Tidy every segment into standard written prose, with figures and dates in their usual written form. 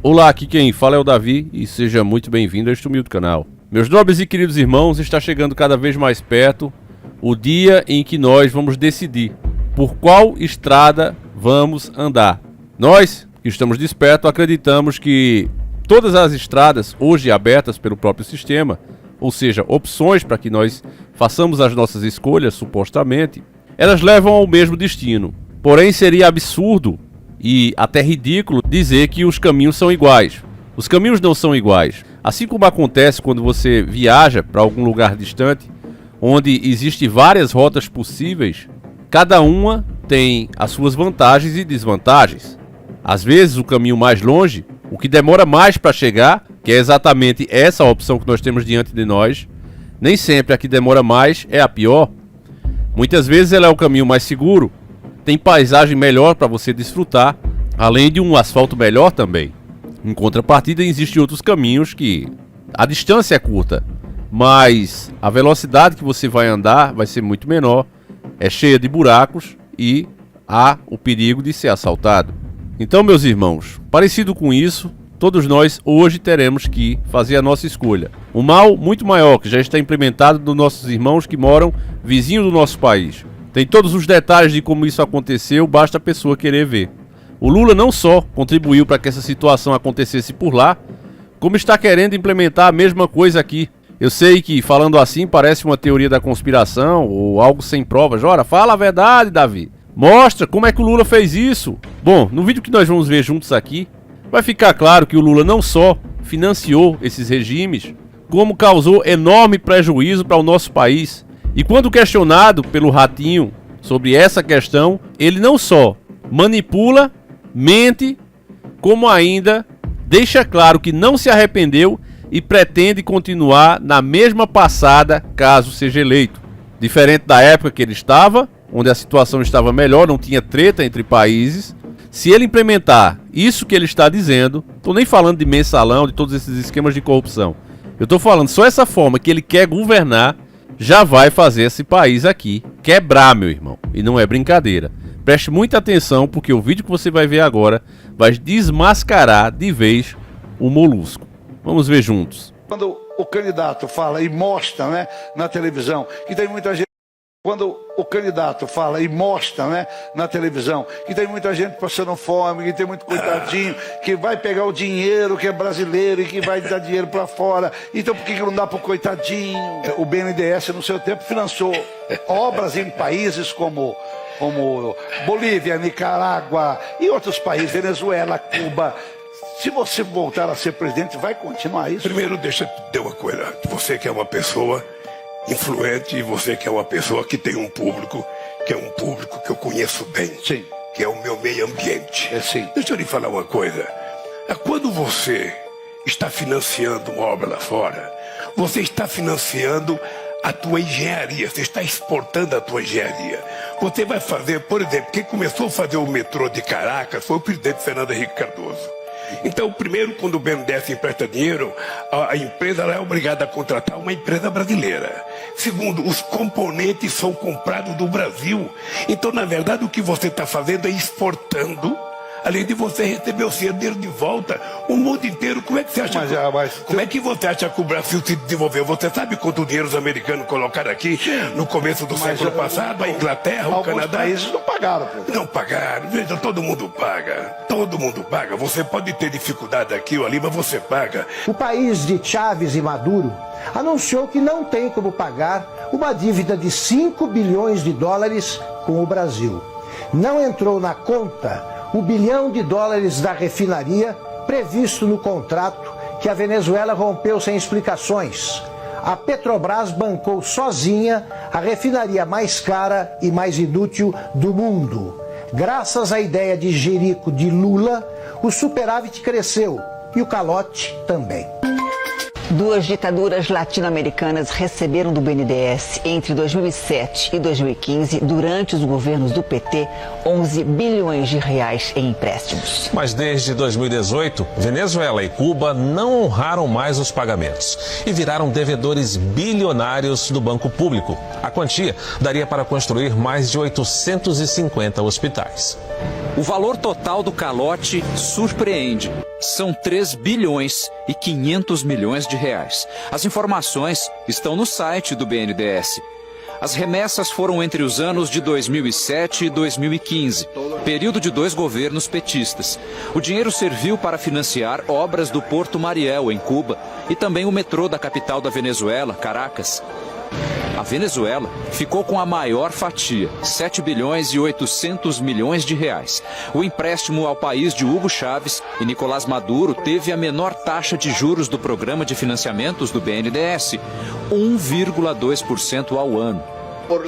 Olá, aqui quem fala é o Davi e seja muito bem-vindo a este humilde canal. Meus nobres e queridos irmãos, está chegando cada vez mais perto o dia em que nós vamos decidir por qual estrada vamos andar. Nós, que estamos despertos, acreditamos que todas as estradas hoje abertas pelo próprio sistema, ou seja, opções para que nós façamos as nossas escolhas, supostamente, elas levam ao mesmo destino. Porém, seria absurdo e até ridículo dizer que os caminhos são iguais. Os caminhos não são iguais. Assim como acontece quando você viaja para algum lugar distante, onde existem várias rotas possíveis, cada uma tem as suas vantagens e desvantagens. Às vezes o caminho mais longe, o que demora mais para chegar, que é exatamente essa opção que nós temos diante de nós, nem sempre a que demora mais é a pior. Muitas vezes ela é o caminho mais seguro, tem paisagem melhor para você desfrutar, além de um asfalto melhor também. Em contrapartida, existem outros caminhos que a distância é curta, mas a velocidade que você vai andar vai ser muito menor, é cheia de buracos e há o perigo de ser assaltado. Então, meus irmãos, parecido com isso, todos nós hoje teremos que fazer a nossa escolha. Um mal muito maior que já está implementado nos nossos irmãos que moram vizinho do nosso país. Tem todos os detalhes de como isso aconteceu, basta a pessoa querer ver. O Lula não só contribuiu para que essa situação acontecesse por lá, como está querendo implementar a mesma coisa aqui. Eu sei que falando assim parece uma teoria da conspiração ou algo sem provas. Ora, fala a verdade, Davi. Mostra como é que o Lula fez isso. Bom, no vídeo que nós vamos ver juntos aqui, vai ficar claro que o Lula não só financiou esses regimes, como causou enorme prejuízo para o nosso país. E quando questionado pelo Ratinho sobre essa questão, ele não só manipula, mente, como ainda deixa claro que não se arrependeu e pretende continuar na mesma passada caso seja eleito. Diferente da época que ele estava, onde a situação estava melhor, não tinha treta entre países. Se ele implementar isso que ele está dizendo, estou nem falando de mensalão, de todos esses esquemas de corrupção. Eu estou falando só essa forma que ele quer governar, já vai fazer esse país aqui quebrar, meu irmão. E não é brincadeira. Preste muita atenção porque o vídeo que você vai ver agora vai desmascarar de vez o molusco. Vamos ver juntos. Quando o candidato fala e mostra, né, na televisão, que tem muita gente... Quando o candidato fala e mostra, né, na televisão, que tem muita gente passando fome, que tem muito coitadinho, que vai pegar o dinheiro, que é brasileiro e que vai dar dinheiro para fora. Então por que não dá para o coitadinho? O BNDES no seu tempo financiou obras em países como Bolívia, Nicarágua e outros países, Venezuela, Cuba. Se você voltar a ser presidente, vai continuar isso? Primeiro, deixa eu te dizer uma coisa. Você que é uma pessoa influente e você que é uma pessoa que tem um público, que é um público que eu conheço bem, sim, que é o meu meio ambiente. Sim. Deixa eu lhe falar uma coisa. Quando você está financiando uma obra lá fora, você está financiando a tua engenharia, você está exportando a tua engenharia. Você vai fazer, por exemplo, quem começou a fazer o metrô de Caracas foi o presidente Fernando Henrique Cardoso. Então, primeiro, quando o BNDES empresta dinheiro, a empresa ela é obrigada a contratar uma empresa brasileira. Segundo, os componentes são comprados do Brasil. Então, na verdade, o que você está fazendo é exportando, além de você receber o seu dinheiro de volta, o mundo inteiro. Como é que você acha como é que você acha que o Brasil se desenvolveu? Você sabe quanto dinheiro os americanos colocaram aqui no começo do século passado? A Inglaterra, o Canadá. Países não pagaram. Não pagaram. Veja, todo mundo paga. Todo mundo paga. Você pode ter dificuldade aqui ou ali, mas você paga. O país de Chávez e Maduro anunciou que não tem como pagar uma dívida de 5 bilhões de dólares com o Brasil. Não entrou na conta o $1 bilhão da refinaria previsto no contrato que a Venezuela rompeu sem explicações. A Petrobras bancou sozinha a refinaria mais cara e mais inútil do mundo. Graças à ideia de jerico de Lula, o superávit cresceu e o calote também. Duas ditaduras latino-americanas receberam do BNDES entre 2007 e 2015, durante os governos do PT, 11 bilhões de reais em empréstimos. Mas desde 2018, Venezuela e Cuba não honraram mais os pagamentos e viraram devedores bilionários do banco público. A quantia daria para construir mais de 850 hospitais. O valor total do calote surpreende. são 3 bilhões e 500 milhões de reais. As informações estão no site do BNDES. As remessas foram entre os anos de 2007 e 2015, período de 2 governos petistas. O dinheiro serviu para financiar obras do Porto Mariel, em Cuba, e também o metrô da capital da Venezuela, Caracas. A Venezuela ficou com a maior fatia, 7 bilhões e 800 milhões de reais. O empréstimo ao país de Hugo Chávez e Nicolás Maduro teve a menor taxa de juros do programa de financiamentos do BNDES, 1,2% ao ano.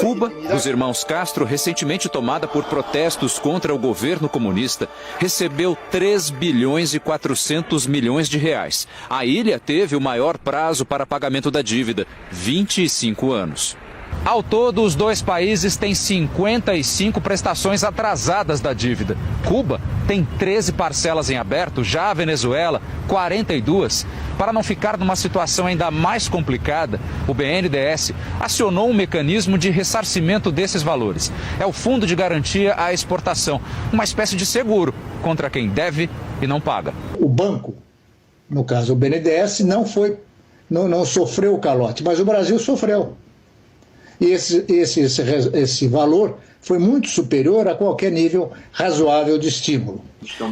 Cuba, dos irmãos Castro, recentemente tomada por protestos contra o governo comunista, recebeu 3 bilhões e 400 milhões de reais. A ilha teve o maior prazo para pagamento da dívida, 25 anos. Ao todo, os 2 países têm 55 prestações atrasadas da dívida. Cuba tem 13 parcelas em aberto, já a Venezuela, 42. Para não ficar numa situação ainda mais complicada, o BNDES acionou um mecanismo de ressarcimento desses valores. É o Fundo de Garantia à Exportação, uma espécie de seguro contra quem deve e não paga. O banco, no caso o BNDES, não sofreu o calote, mas o Brasil sofreu. E esse valor foi muito superior a qualquer nível razoável de estímulo.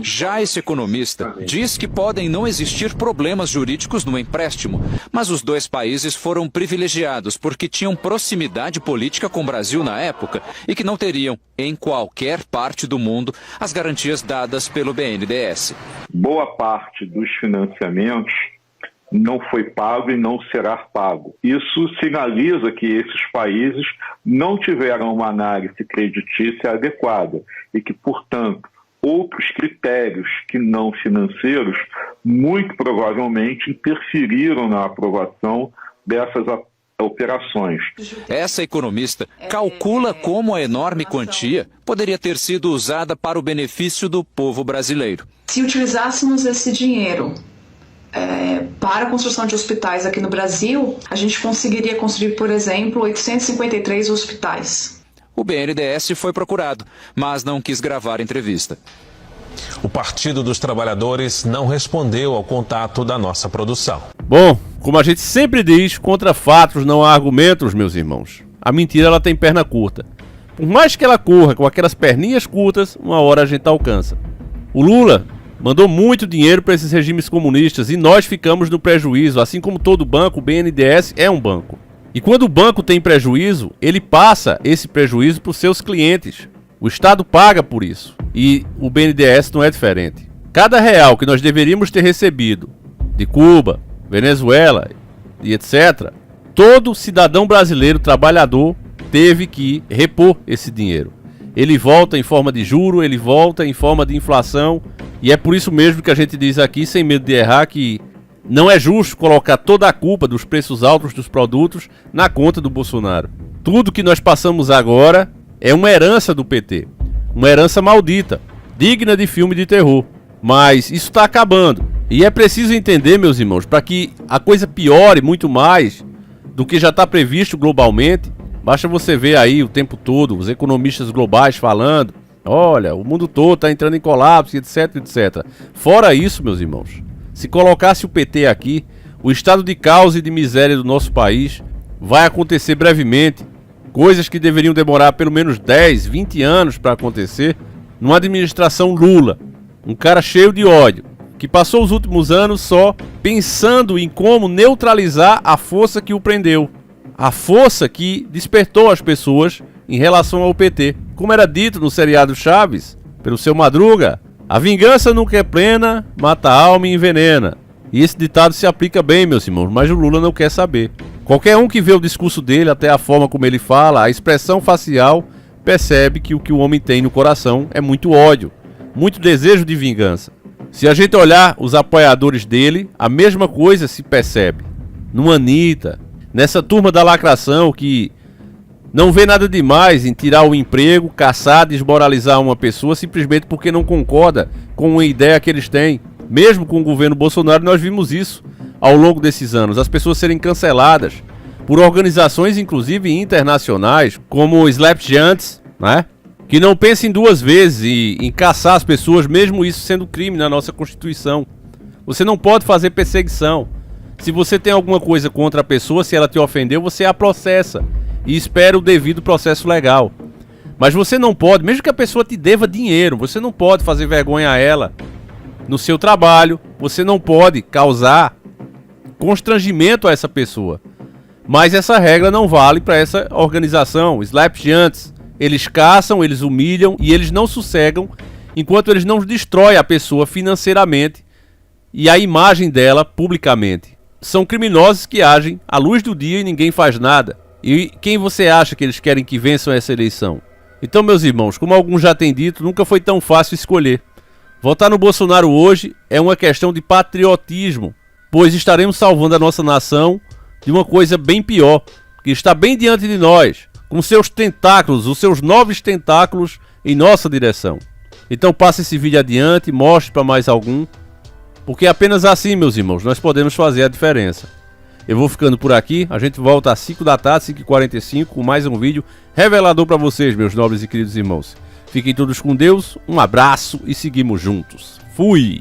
Já esse economista diz que podem não existir problemas jurídicos no empréstimo, mas os 2 países foram privilegiados porque tinham proximidade política com o Brasil na época e que não teriam, em qualquer parte do mundo, as garantias dadas pelo BNDES. Boa parte dos financiamentos não foi pago e não será pago. Isso sinaliza que esses países não tiveram uma análise creditícia adequada e que, portanto, outros critérios que não financeiros muito provavelmente interferiram na aprovação dessas operações. Essa economista calcula como a enorme quantia poderia ter sido usada para o benefício do povo brasileiro. Se utilizássemos esse dinheiro para a construção de hospitais aqui no Brasil, a gente conseguiria construir, por exemplo, 853 hospitais. O BNDES foi procurado, mas não quis gravar a entrevista. O Partido dos Trabalhadores não respondeu ao contato da nossa produção. Bom, como a gente sempre diz, contra fatos não há argumentos, meus irmãos. A mentira, ela tem perna curta. Por mais que ela corra com aquelas perninhas curtas, uma hora a gente alcança. O Lula mandou muito dinheiro para esses regimes comunistas e nós ficamos no prejuízo. Assim como todo banco, o BNDES é um banco. E quando o banco tem prejuízo, ele passa esse prejuízo para os seus clientes. O Estado paga por isso. E o BNDES não é diferente. Cada real que nós deveríamos ter recebido de Cuba, Venezuela e etc., todo cidadão brasileiro trabalhador teve que repor esse dinheiro. Ele volta em forma de juro, ele volta em forma de inflação. E é por isso mesmo que a gente diz aqui, sem medo de errar, que não é justo colocar toda a culpa dos preços altos dos produtos na conta do Bolsonaro. Tudo que nós passamos agora é uma herança do PT. Uma herança maldita, digna de filme de terror. Mas isso está acabando. E é preciso entender, meus irmãos, para que a coisa piore muito mais do que já está previsto globalmente. Basta você ver aí o tempo todo os economistas globais falando: olha, o mundo todo está entrando em colapso, etc, etc. Fora isso, meus irmãos, se colocasse o PT aqui, o estado de caos e de miséria do nosso país vai acontecer brevemente. Coisas que deveriam demorar pelo menos 10, 20 anos para acontecer, numa administração Lula. Um cara cheio de ódio, que passou os últimos anos só pensando em como neutralizar a força que o prendeu. A força que despertou as pessoas em relação ao PT. Como era dito no seriado Chaves, pelo seu Madruga: a vingança nunca é plena, mata a alma e envenena. E esse ditado se aplica bem, meus irmãos, mas o Lula não quer saber. Qualquer um que vê o discurso dele, até a forma como ele fala, a expressão facial, percebe que o homem tem no coração é muito ódio, muito desejo de vingança. Se a gente olhar os apoiadores dele, a mesma coisa se percebe. No Anitta, nessa turma da lacração que não vê nada demais em tirar o emprego, caçar, desmoralizar uma pessoa simplesmente porque não concorda com uma ideia que eles têm. Mesmo com o governo Bolsonaro, nós vimos isso ao longo desses anos. As pessoas serem canceladas por organizações, inclusive internacionais, como o Slap Giants, né? Que não pensem duas vezes em caçar as pessoas, mesmo isso sendo crime na nossa Constituição. Você não pode fazer perseguição. Se você tem alguma coisa contra a pessoa, se ela te ofendeu, você a processa e espera o devido processo legal. Mas você não pode, mesmo que a pessoa te deva dinheiro, você não pode fazer vergonha a ela no seu trabalho, você não pode causar constrangimento a essa pessoa. Mas essa regra não vale para essa organização. Slap Giants, eles caçam, eles humilham e eles não sossegam enquanto eles não destroem a pessoa financeiramente e a imagem dela publicamente. São criminosos que agem à luz do dia e ninguém faz nada. E quem você acha que eles querem que vençam essa eleição? Então, meus irmãos, como alguns já têm dito, nunca foi tão fácil escolher. Votar no Bolsonaro hoje é uma questão de patriotismo, pois estaremos salvando a nossa nação de uma coisa bem pior, que está bem diante de nós, com seus tentáculos, os seus 9 tentáculos em nossa direção. Então passe esse vídeo adiante, mostre para mais algum, porque apenas assim, meus irmãos, nós podemos fazer a diferença. Eu vou ficando por aqui, a gente volta às 5 da tarde, 5h45, com mais um vídeo revelador para vocês, meus nobres e queridos irmãos. Fiquem todos com Deus, um abraço e seguimos juntos. Fui!